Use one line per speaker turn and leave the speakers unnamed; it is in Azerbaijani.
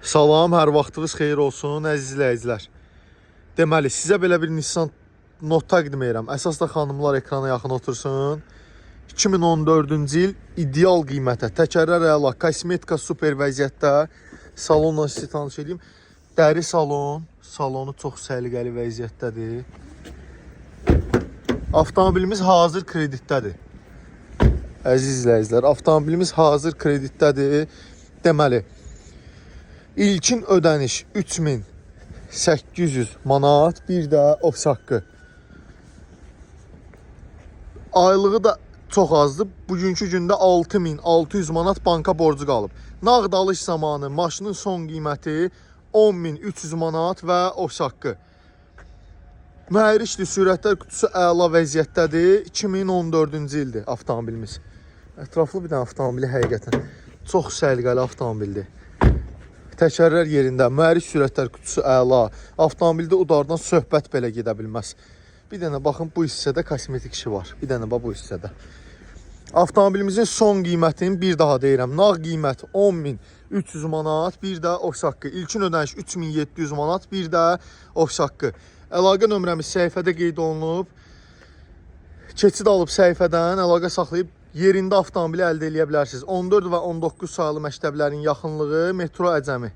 Salam, hər vaxtınız xeyir olsun, əziz izləyicilər. Deməli, sizə belə bir Nissan Note təqdim edirəm. Əsas da xanımlar ekrana yaxın otursun. 2014-cü il ideal qiymətə, təkərlər əla, kosmetika super vəziyyətdə. Salonla sizi tanış edeyim. Dəri salon, salonu çox səliqəli vəziyyətdədir. Avtomobilimiz hazır kreditdədir. Əziz izləyicilər, avtomobilimiz hazır kreditdədir. Deməli, İlkin ödəniş 3800 manat, bir də ofis haqqı. Aylığı da çox azdır. Bugünkü gündə 6600 manat banka borcu qalıb. Nağd alış zamanı maşının son qiyməti 10300 manat və ofis haqqı. Mühərrikli sürətlər qutusu əla vəziyyətdədir. 2014-cü ildir avtomobilimiz. Ətraflı bir dənə avtomobili həqiqətən çox səliqəli avtomobildir. Təkərlər yerində, mühərrik sürətlər qutusu əla. Avtomobildə udardan söhbət belə gedə bilməz. Bir dənə baxın, bu hissədə kosmetik işi var. Bir dənə bax bu hissədə. Avtomobilimizin son qiymətini bir daha deyirəm. Nağd qiymət 10300 manat, bir də ofis haqqı. İlkin ödəniş 3700 manat, bir də ofis haqqı. Əlaqə nömrəmiz səhifədə qeyd olunub. Keçid alıb səhifədən əlaqə saxlayıb yerində avtomobili əldə edə bilərsiniz. 14 və 19 saylı məktəblərin yaxınlığı, metro Əcəmi.